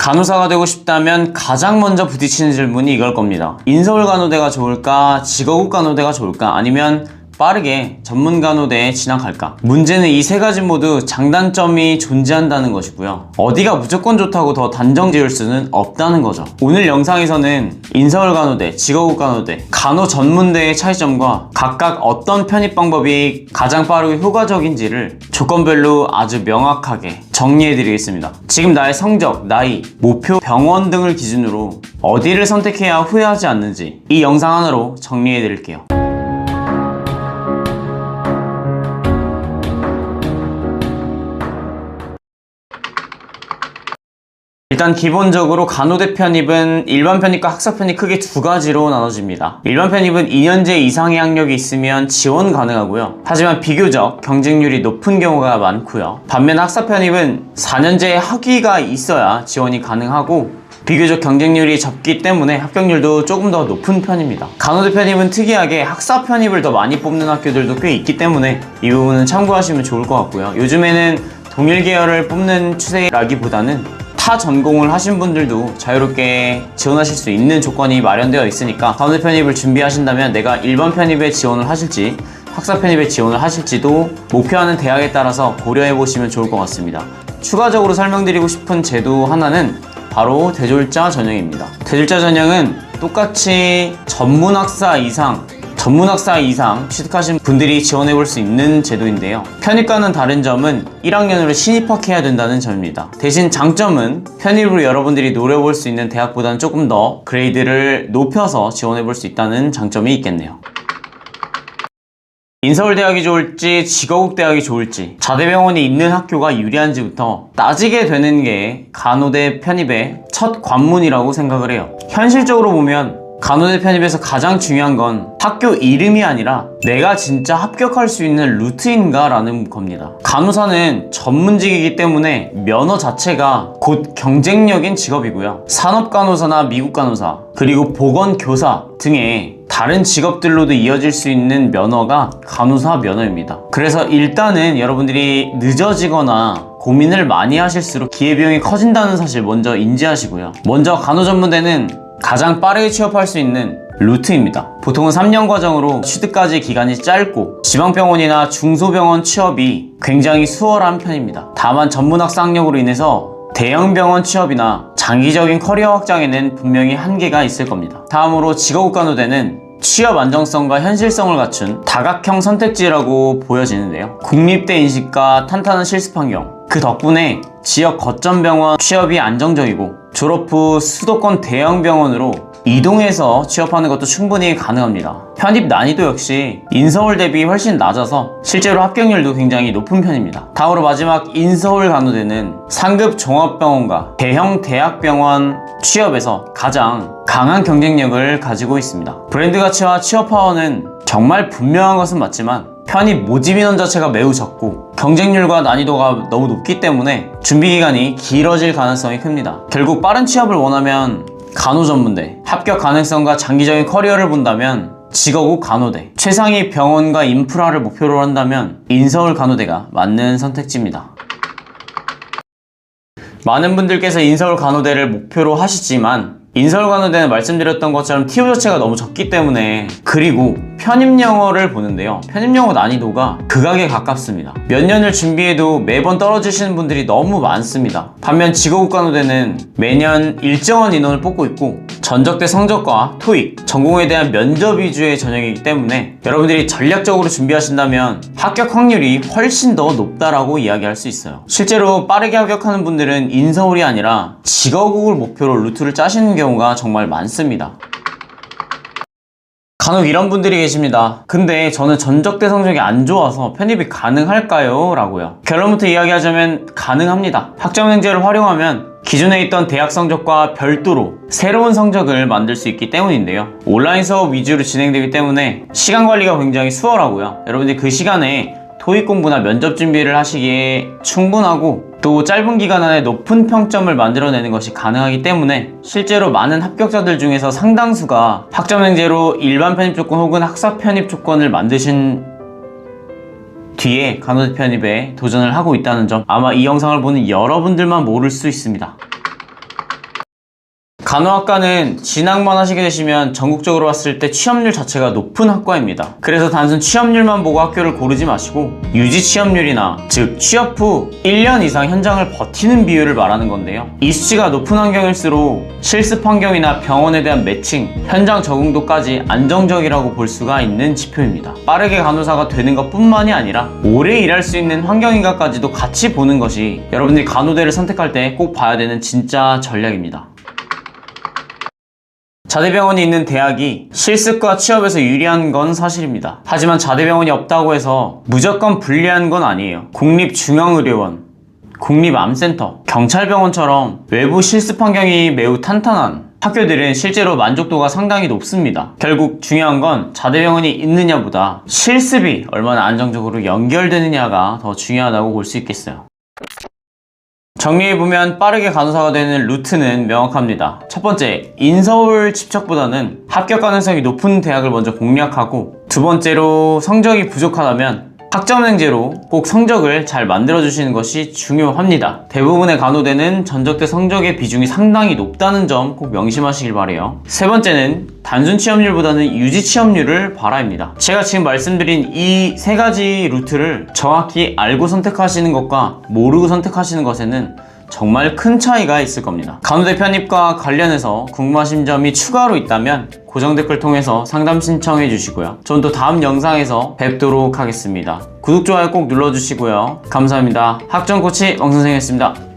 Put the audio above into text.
간호사가 되고 싶다면 가장 먼저 부딪히는 질문이 이걸 겁니다. 인서울 간호대가 좋을까? 직업국 간호대가 좋을까? 아니면 빠르게 전문 간호대에 진학할까? 문제는 이 세 가지 모두 장단점이 존재한다는 것이고요. 어디가 무조건 좋다고 더 단정 지을 수는 없다는 거죠. 오늘 영상에서는 인서울 간호대, 직업국 간호대, 간호 전문대의 차이점과 각각 어떤 편입 방법이 가장 빠르고 효과적인지를 조건별로 아주 명확하게 정리해드리겠습니다. 지금 나의 성적, 나이, 목표, 병원 등을 기준으로 어디를 선택해야 후회하지 않는지 이 영상 하나로 정리해드릴게요. 일단 기본적으로 간호대 편입은 일반 편입과 학사 편입 크게 두 가지로 나눠집니다. 일반 편입은 2년제 이상의 학력이 있으면 지원 가능하고요. 하지만 비교적 경쟁률이 높은 경우가 많고요. 반면 학사 편입은 4년제 학위가 있어야 지원이 가능하고 비교적 경쟁률이 적기 때문에 합격률도 조금 더 높은 편입니다. 간호대 편입은 특이하게 학사 편입을 더 많이 뽑는 학교들도 꽤 있기 때문에 이 부분은 참고하시면 좋을 것 같고요. 요즘에는 동일 계열을 뽑는 추세라기보다는 타 전공을 하신 분들도 자유롭게 지원하실 수 있는 조건이 마련되어 있으니까 간호대 편입을 준비하신다면 내가 일반 편입에 지원을 하실지 학사 편입에 지원을 하실지도 목표하는 대학에 따라서 고려해 보시면 좋을 것 같습니다. 추가적으로 설명드리고 싶은 제도 하나는 바로 대졸자 전형입니다. 대졸자 전형은 똑같이 전문학사 이상 취득하신 분들이 지원해볼 수 있는 제도인데요. 편입과는 다른 점은 1학년으로 신입학해야 된다는 점입니다. 대신 장점은 편입으로 여러분들이 노려볼 수 있는 대학보다는 조금 더 그레이드를 높여서 지원해볼 수 있다는 장점이 있겠네요. 인서울대학이 좋을지 직업국대학이 좋을지 자대병원이 있는 학교가 유리한지부터 따지게 되는 게 간호대 편입의 첫 관문이라고 생각을 해요. 현실적으로 보면 간호대 편입에서 가장 중요한 건 학교 이름이 아니라 내가 진짜 합격할 수 있는 루트인가 라는 겁니다. 간호사는 전문직이기 때문에 면허 자체가 곧 경쟁력인 직업이고요. 산업간호사나 미국간호사 그리고 보건교사 등의 다른 직업들로도 이어질 수 있는 면허가 간호사 면허입니다. 그래서 일단은 여러분들이 늦어지거나 고민을 많이 하실수록 기회비용이 커진다는 사실 먼저 인지하시고요. 먼저 간호전문대는 가장 빠르게 취업할 수 있는 루트입니다. 보통은 3년 과정으로 취득까지 기간이 짧고 지방병원이나 중소병원 취업이 굉장히 수월한 편입니다. 다만 전문학사 학력으로 인해서 대형병원 취업이나 장기적인 커리어 확장에는 분명히 한계가 있을 겁니다. 다음으로 직업국 간호대는 취업 안정성과 현실성을 갖춘 다각형 선택지라고 보여지는데요. 국립대 인식과 탄탄한 실습 환경, 그 덕분에 지역 거점 병원 취업이 안정적이고 졸업 후 수도권 대형 병원으로 이동해서 취업하는 것도 충분히 가능합니다. 편입 난이도 역시 인서울 대비 훨씬 낮아서 실제로 합격률도 굉장히 높은 편입니다. 다음으로 마지막 인서울 간호대는 상급 종합병원과 대형 대학병원 취업에서 가장 강한 경쟁력을 가지고 있습니다. 브랜드 가치와 취업 파워는 정말 분명한 것은 맞지만 편입 모집 인원 자체가 매우 적고 경쟁률과 난이도가 너무 높기 때문에 준비기간이 길어질 가능성이 큽니다. 결국 빠른 취업을 원하면 간호전문대, 합격 가능성과 장기적인 커리어를 본다면 직업국 간호대, 최상위 병원과 인프라를 목표로 한다면 인서울 간호대가 맞는 선택지입니다. 많은 분들께서 인서울 간호대를 목표로 하시지만 인서울 간호대는 말씀드렸던 것처럼 TO 자체가 너무 적기 때문에 그리고 편입 영어를 보는데요. 편입 영어 난이도가 극악에 가깝습니다. 몇 년을 준비해도 매번 떨어지시는 분들이 너무 많습니다. 반면 직업국 간호대는 매년 일정한 인원을 뽑고 있고 전적대 성적과 토익, 전공에 대한 면접 위주의 전형이기 때문에 여러분들이 전략적으로 준비하신다면 합격 확률이 훨씬 더 높다라고 이야기할 수 있어요. 실제로 빠르게 합격하는 분들은 인서울이 아니라 직업국을 목표로 루트를 짜시는 경우가 정말 많습니다. 간혹 이런 분들이 계십니다. 근데 저는 전적대 성적이 안 좋아서 편입이 가능할까요? 라고요. 결론부터 이야기하자면 가능합니다. 학점행제를 활용하면 기존에 있던 대학 성적과 별도로 새로운 성적을 만들 수 있기 때문인데요. 온라인 수업 위주로 진행되기 때문에 시간 관리가 굉장히 수월하고요. 여러분들이 그 시간에 토익 공부나 면접 준비를 하시기에 충분하고 또 짧은 기간 안에 높은 평점을 만들어내는 것이 가능하기 때문에 실제로 많은 합격자들 중에서 상당수가 학점행제로 일반 편입 조건 혹은 학사 편입 조건을 만드신 뒤에 간호대 편입에 도전을 하고 있다는 점, 아마 이 영상을 보는 여러분들만 모를 수 있습니다. 간호학과는 진학만 하시게 되시면 전국적으로 봤을 때 취업률 자체가 높은 학과입니다. 그래서 단순 취업률만 보고 학교를 고르지 마시고 유지 취업률이나 즉 취업 후 1년 이상 현장을 버티는 비율을 말하는 건데요. 이 수치가 높은 환경일수록 실습 환경이나 병원에 대한 매칭, 현장 적응도까지 안정적이라고 볼 수가 있는 지표입니다. 빠르게 간호사가 되는 것뿐만이 아니라 오래 일할 수 있는 환경인가까지도 같이 보는 것이 여러분들이 간호대를 선택할 때 꼭 봐야 되는 진짜 전략입니다. 자대병원이 있는 대학이 실습과 취업에서 유리한 건 사실입니다. 하지만 자대병원이 없다고 해서 무조건 불리한 건 아니에요. 국립중앙의료원, 국립암센터, 경찰병원처럼 외부 실습 환경이 매우 탄탄한 학교들은 실제로 만족도가 상당히 높습니다. 결국 중요한 건 자대병원이 있느냐보다 실습이 얼마나 안정적으로 연결되느냐가 더 중요하다고 볼 수 있겠어요. 정리해보면 빠르게 간호사가 되는 루트는 명확합니다. 첫 번째, 인서울 집착보다는 합격 가능성이 높은 대학을 먼저 공략하고, 두 번째로 성적이 부족하다면 학점행제로 꼭 성적을 잘 만들어주시는 것이 중요합니다. 대부분의 간호대는 전적대 성적의 비중이 상당히 높다는 점 꼭 명심하시길 바래요. 세 번째는 단순 취업률보다는 유지 취업률을 바라입니다. 제가 지금 말씀드린 이 세 가지 루트를 정확히 알고 선택하시는 것과 모르고 선택하시는 것에는 정말 큰 차이가 있을 겁니다. 간호대 편입과 관련해서 궁금하신 점이 추가로 있다면 고정 댓글 통해서 상담 신청해 주시고요. 전 또 다음 영상에서 뵙도록 하겠습니다. 구독, 좋아요 꼭 눌러주시고요. 감사합니다. 학점코치 왕선생이었습니다.